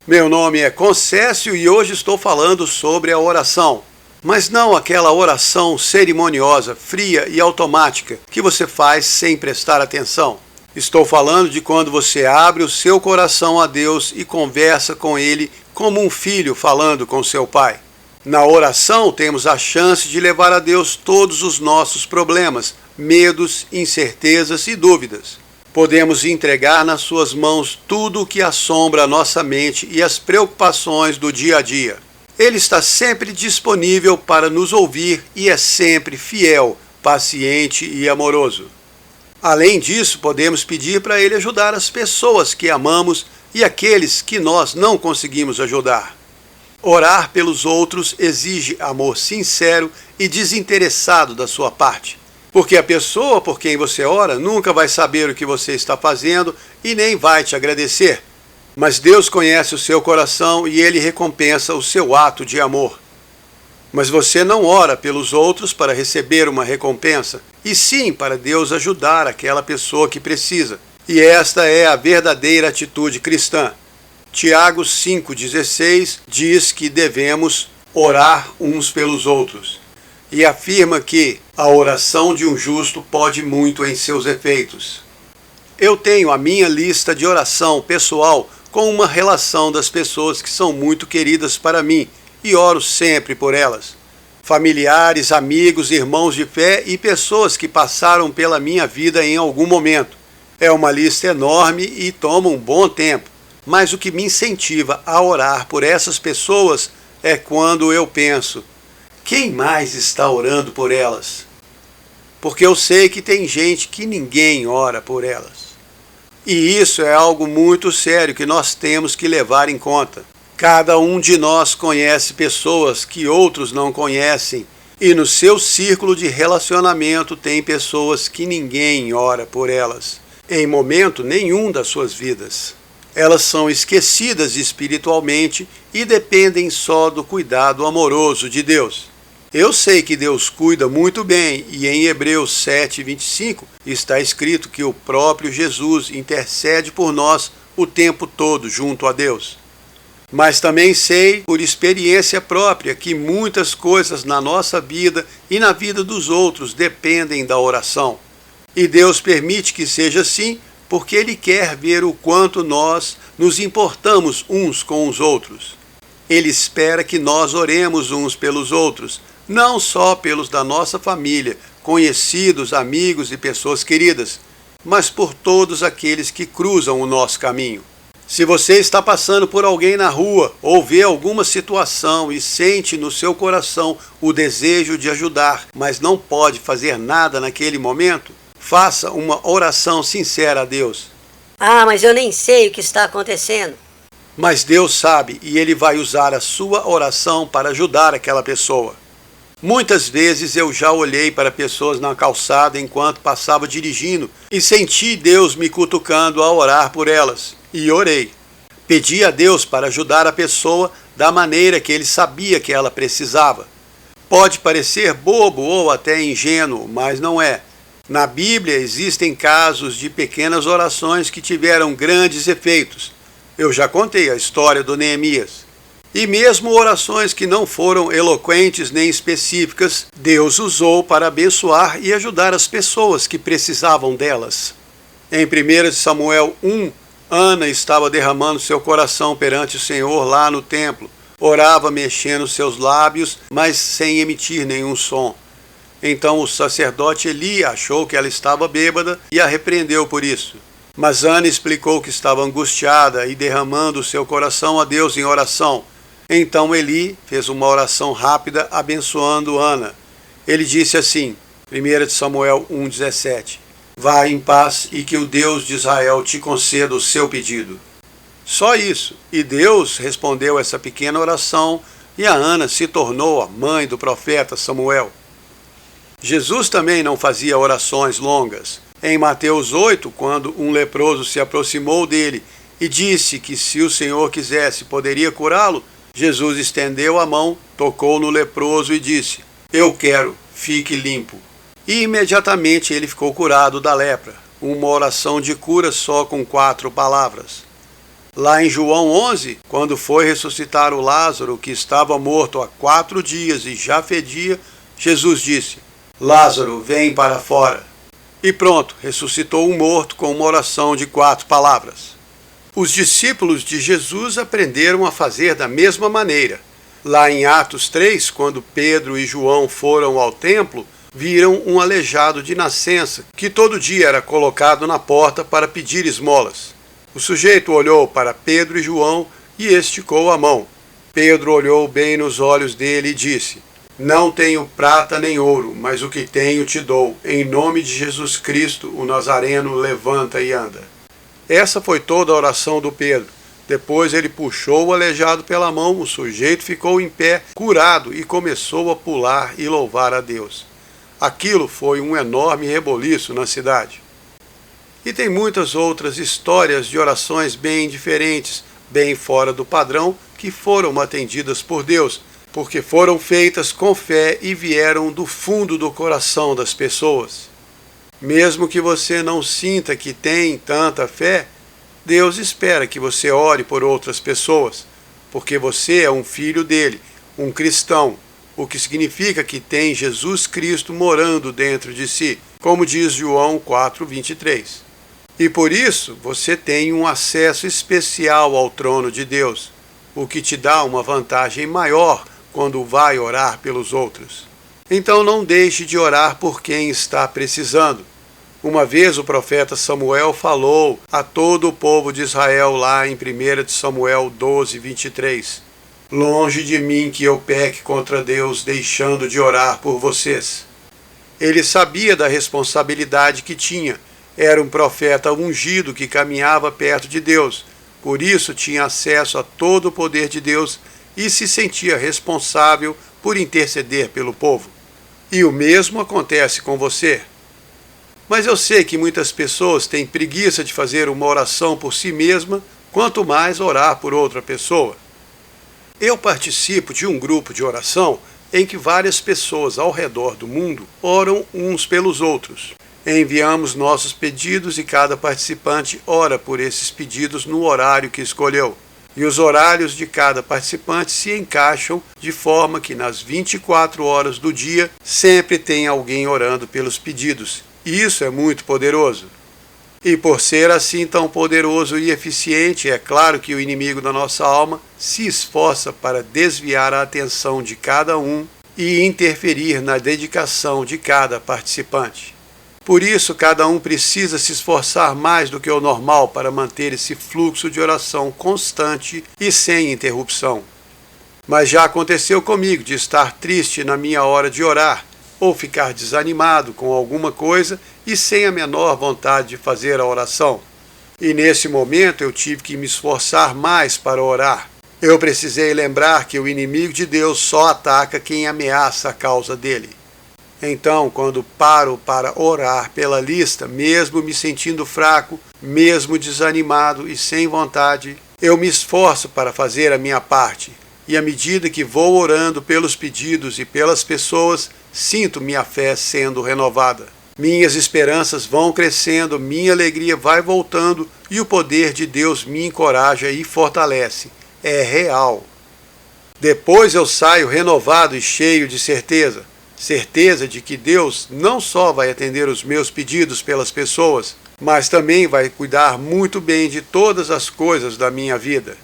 Meu nome é Concécio e hoje estou falando sobre a oração, mas não aquela oração cerimoniosa, fria e automática que você faz sem prestar atenção. Estou falando de quando você abre o seu coração a Deus e conversa com Ele como um filho falando com seu pai. Na oração temos a chance de levar a Deus todos os nossos problemas, medos, incertezas e dúvidas. Podemos entregar nas suas mãos tudo o que assombra a nossa mente e as preocupações do dia a dia. Ele está sempre disponível para nos ouvir e é sempre fiel, paciente e amoroso. Além disso, podemos pedir para Ele ajudar as pessoas que amamos e aqueles que nós não conseguimos ajudar. Orar pelos outros exige amor sincero e desinteressado da sua parte. Porque a pessoa por quem você ora nunca vai saber o que você está fazendo e nem vai te agradecer. Mas Deus conhece o seu coração e Ele recompensa o seu ato de amor. Mas você não ora pelos outros para receber uma recompensa, e sim para Deus ajudar aquela pessoa que precisa. E esta é a verdadeira atitude cristã. Tiago 5,16 diz que devemos orar uns pelos outros. E afirma que a oração de um justo pode muito em seus efeitos. Eu tenho a minha lista de oração pessoal com uma relação das pessoas que são muito queridas para mim e oro sempre por elas. Familiares, amigos, irmãos de fé e pessoas que passaram pela minha vida em algum momento. É uma lista enorme e toma um bom tempo, mas o que me incentiva a orar por essas pessoas é quando eu penso: quem mais está orando por elas? Porque eu sei que tem gente que ninguém ora por elas. E isso é algo muito sério que nós temos que levar em conta. Cada um de nós conhece pessoas que outros não conhecem, e no seu círculo de relacionamento tem pessoas que ninguém ora por elas, em momento nenhum das suas vidas. Elas são esquecidas espiritualmente e dependem só do cuidado amoroso de Deus. Eu sei que Deus cuida muito bem e em Hebreus 7,25 está escrito que o próprio Jesus intercede por nós o tempo todo junto a Deus. Mas também sei, por experiência própria, que muitas coisas na nossa vida e na vida dos outros dependem da oração. E Deus permite que seja assim porque Ele quer ver o quanto nós nos importamos uns com os outros. Ele espera que nós oremos uns pelos outros, não só pelos da nossa família, conhecidos, amigos e pessoas queridas, mas por todos aqueles que cruzam o nosso caminho. Se você está passando por alguém na rua ou vê alguma situação e sente no seu coração o desejo de ajudar, mas não pode fazer nada naquele momento, faça uma oração sincera a Deus. Ah, mas eu nem sei o que está acontecendo. Mas Deus sabe e Ele vai usar a sua oração para ajudar aquela pessoa. Muitas vezes eu já olhei para pessoas na calçada enquanto passava dirigindo e senti Deus me cutucando a orar por elas. E orei. Pedi a Deus para ajudar a pessoa da maneira que Ele sabia que ela precisava. Pode parecer bobo ou até ingênuo, mas não é. Na Bíblia existem casos de pequenas orações que tiveram grandes efeitos. Eu já contei a história do Neemias. E mesmo orações que não foram eloquentes nem específicas, Deus usou para abençoar e ajudar as pessoas que precisavam delas. Em 1 Samuel 1, Ana estava derramando seu coração perante o Senhor lá no templo. Orava mexendo seus lábios, mas sem emitir nenhum som. Então o sacerdote Eli achou que ela estava bêbada e a repreendeu por isso. Mas Ana explicou que estava angustiada e derramando seu coração a Deus em oração. Então Eli fez uma oração rápida abençoando Ana. Ele disse assim, 1 Samuel 1,17: Vá em paz e que o Deus de Israel te conceda o seu pedido. Só isso. E Deus respondeu essa pequena oração e a Ana se tornou a mãe do profeta Samuel. Jesus também não fazia orações longas. Em Mateus 8, quando um leproso se aproximou dele e disse que se o Senhor quisesse poderia curá-lo, Jesus estendeu a mão, tocou no leproso e disse: "Eu quero, fique limpo." E imediatamente ele ficou curado da lepra. Uma oração de cura só com 4 palavras. Lá em João 11, quando foi ressuscitar o Lázaro, que estava morto há 4 dias e já fedia, Jesus disse: "Lázaro, vem para fora." E pronto, ressuscitou o morto com uma oração de 4 palavras. Os discípulos de Jesus aprenderam a fazer da mesma maneira. Lá em Atos 3, quando Pedro e João foram ao templo, viram um aleijado de nascença, que todo dia era colocado na porta para pedir esmolas. O sujeito olhou para Pedro e João e esticou a mão. Pedro olhou bem nos olhos dele e disse: "Não tenho prata nem ouro, mas o que tenho te dou. Em nome de Jesus Cristo, o Nazareno, levanta e anda." Essa foi toda a oração do Pedro. Depois ele puxou o aleijado pela mão, o sujeito ficou em pé, curado, e começou a pular e louvar a Deus. Aquilo foi um enorme reboliço na cidade. E tem muitas outras histórias de orações bem diferentes, bem fora do padrão, que foram atendidas por Deus, porque foram feitas com fé e vieram do fundo do coração das pessoas. Mesmo que você não sinta que tem tanta fé, Deus espera que você ore por outras pessoas, porque você é um filho dele, um cristão, o que significa que tem Jesus Cristo morando dentro de si, como diz João 4:23. E por isso você tem um acesso especial ao trono de Deus, o que te dá uma vantagem maior quando vai orar pelos outros. Então não deixe de orar por quem está precisando. Uma vez o profeta Samuel falou a todo o povo de Israel lá em 1 Samuel 12:23. "Longe de mim que eu peque contra Deus, deixando de orar por vocês." Ele sabia da responsabilidade que tinha. Era um profeta ungido que caminhava perto de Deus. Por isso tinha acesso a todo o poder de Deus e se sentia responsável por interceder pelo povo. E o mesmo acontece com você. Mas eu sei que muitas pessoas têm preguiça de fazer uma oração por si mesma, quanto mais orar por outra pessoa. Eu participo de um grupo de oração em que várias pessoas ao redor do mundo oram uns pelos outros. Enviamos nossos pedidos e cada participante ora por esses pedidos no horário que escolheu. E os horários de cada participante se encaixam de forma que nas 24 horas do dia sempre tem alguém orando pelos pedidos. E isso é muito poderoso. E por ser assim tão poderoso e eficiente, é claro que o inimigo da nossa alma se esforça para desviar a atenção de cada um e interferir na dedicação de cada participante. Por isso, cada um precisa se esforçar mais do que o normal para manter esse fluxo de oração constante e sem interrupção. Mas já aconteceu comigo de estar triste na minha hora de orar, ou ficar desanimado com alguma coisa e sem a menor vontade de fazer a oração. E nesse momento eu tive que me esforçar mais para orar. Eu precisei lembrar que o inimigo de Deus só ataca quem ameaça a causa dele. Então, quando paro para orar pela lista, mesmo me sentindo fraco, mesmo desanimado e sem vontade, eu me esforço para fazer a minha parte. E à medida que vou orando pelos pedidos e pelas pessoas, sinto minha fé sendo renovada. Minhas esperanças vão crescendo, minha alegria vai voltando e o poder de Deus me encoraja e fortalece. É real. Depois eu saio renovado e cheio de certeza. Certeza de que Deus não só vai atender os meus pedidos pelas pessoas, mas também vai cuidar muito bem de todas as coisas da minha vida.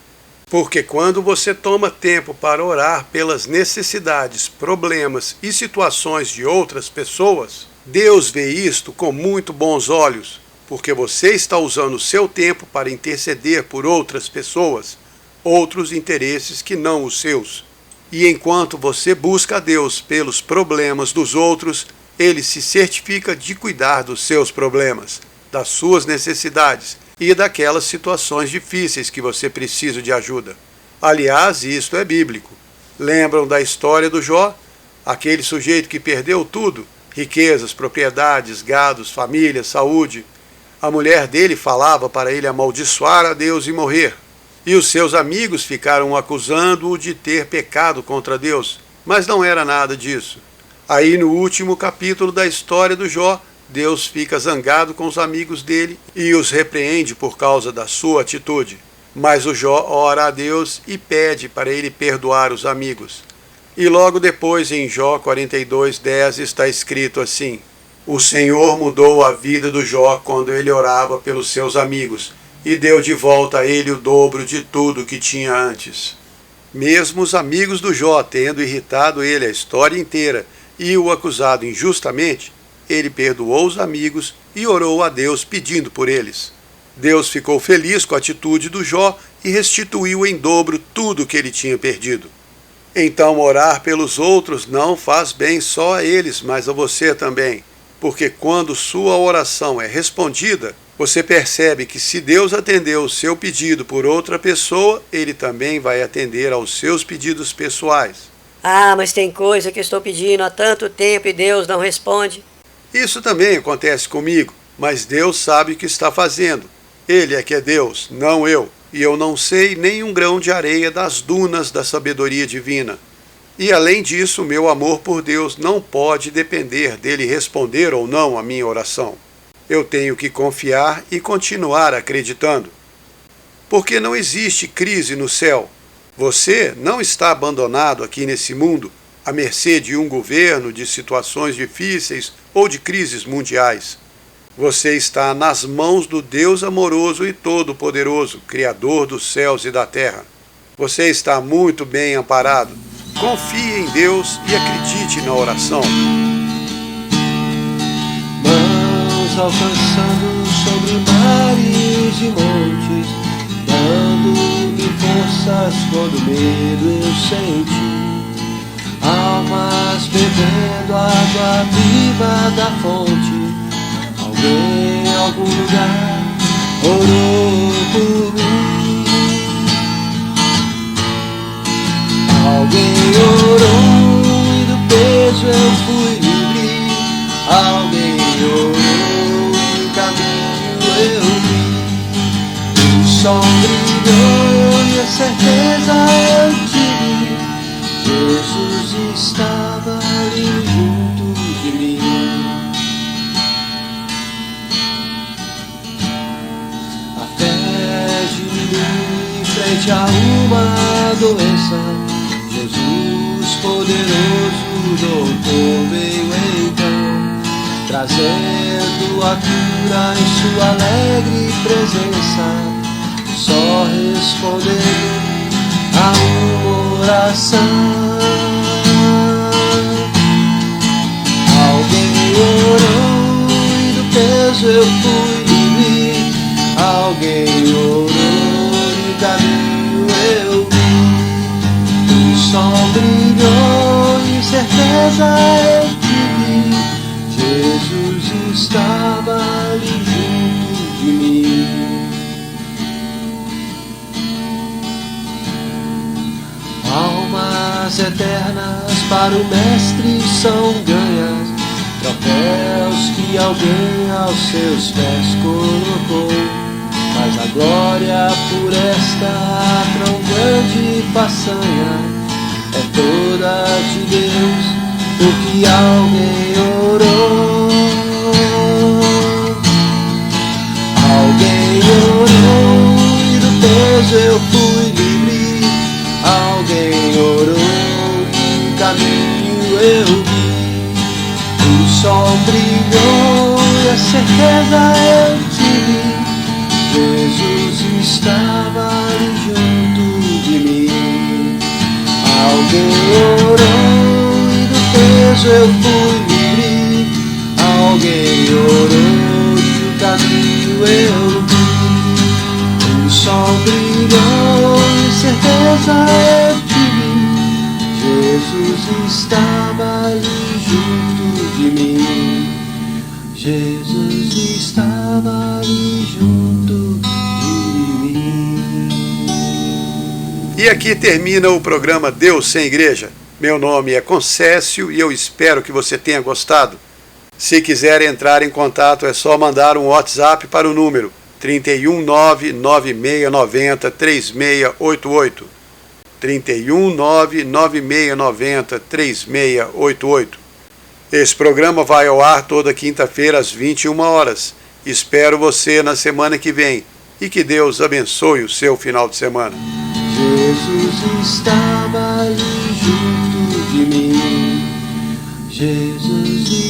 Porque quando você toma tempo para orar pelas necessidades, problemas e situações de outras pessoas, Deus vê isto com muito bons olhos, porque você está usando o seu tempo para interceder por outras pessoas, outros interesses que não os seus. E enquanto você busca a Deus pelos problemas dos outros, Ele se certifica de cuidar dos seus problemas, das suas necessidades e daquelas situações difíceis que você precisa de ajuda. Aliás, isto é bíblico. Lembram da história do Jó? Aquele sujeito que perdeu tudo, riquezas, propriedades, gados, família, saúde. A mulher dele falava para ele amaldiçoar a Deus e morrer. E os seus amigos ficaram acusando-o de ter pecado contra Deus, mas não era nada disso. Aí no último capítulo da história do Jó, Deus fica zangado com os amigos dele e os repreende por causa da sua atitude. Mas o Jó ora a Deus e pede para ele perdoar os amigos. E logo depois, em Jó 42:10, está escrito assim: O Senhor mudou a vida do Jó quando ele orava pelos seus amigos e deu de volta a ele o dobro de tudo que tinha antes. Mesmo os amigos do Jó tendo irritado ele a história inteira e o acusado injustamente, ele perdoou os amigos e orou a Deus pedindo por eles. Deus ficou feliz com a atitude do Jó e restituiu em dobro tudo que ele tinha perdido. Então orar pelos outros não faz bem só a eles, mas a você também, porque quando sua oração é respondida, você percebe que se Deus atendeu o seu pedido por outra pessoa, Ele também vai atender aos seus pedidos pessoais. Ah, mas tem coisa que estou pedindo há tanto tempo e Deus não responde. Isso também acontece comigo, mas Deus sabe o que está fazendo. Ele é que é Deus, não eu, e eu não sei nem um grão de areia das dunas da sabedoria divina. E além disso, meu amor por Deus não pode depender dele responder ou não a minha oração. Eu tenho que confiar e continuar acreditando. Porque não existe crise no céu. Você não está abandonado aqui nesse mundo, à mercê de um governo, de situações difíceis ou de crises mundiais. Você está nas mãos do Deus amoroso e todo-poderoso, Criador dos céus e da terra. Você está muito bem amparado. Confie em Deus e acredite na oração. Mãos alcançando sobre mares e montes, dando-me forças quando medo eu senti. Almas bebendo água viva da fonte. Alguém em algum lugar orou por mim. Alguém orou e do peso eu fui livre. Alguém orou e o caminho eu vi. O sol brilhou e a certeza eu tive. Jesus estava ali junto de mim. A fé diminui em frente a uma doença. Jesus poderoso, doutor, veio então, trazendo a cura em sua alegre presença, só respondendo a uma oração. Alguém orou e do peso eu fui livre. Alguém orou e o caminho eu vi. O sol brilhou e certeza eu tive. Jesus estava ali junto de mim. Almas eternas para o Mestre são ganhas, troféus que alguém aos seus pés colocou. Mas a glória por esta tão grande façanha é toda de Deus, porque alguém orou. Alguém orou e do peso eu fui livre. Alguém orou e o caminho eu vi. O sol brilhou e a certeza eu tive. Jesus estava ali junto de mim. Alguém orou e do peso eu fui livre. Alguém orou e o caminho eu vi. O sol brilhou e certeza eu tive. Jesus estava ali junto de mim. Jesus estava ali junto de mim. E aqui termina o programa Deus Sem Igreja. Meu nome é Concécio e eu espero que você tenha gostado. Se quiser entrar em contato é só mandar um WhatsApp para o número 31996903688. 31996903688. Esse programa vai ao ar toda quinta-feira às 21 horas. Espero você na semana que vem e que Deus abençoe o seu final de semana. Jesus estava ali junto de mim. Jesus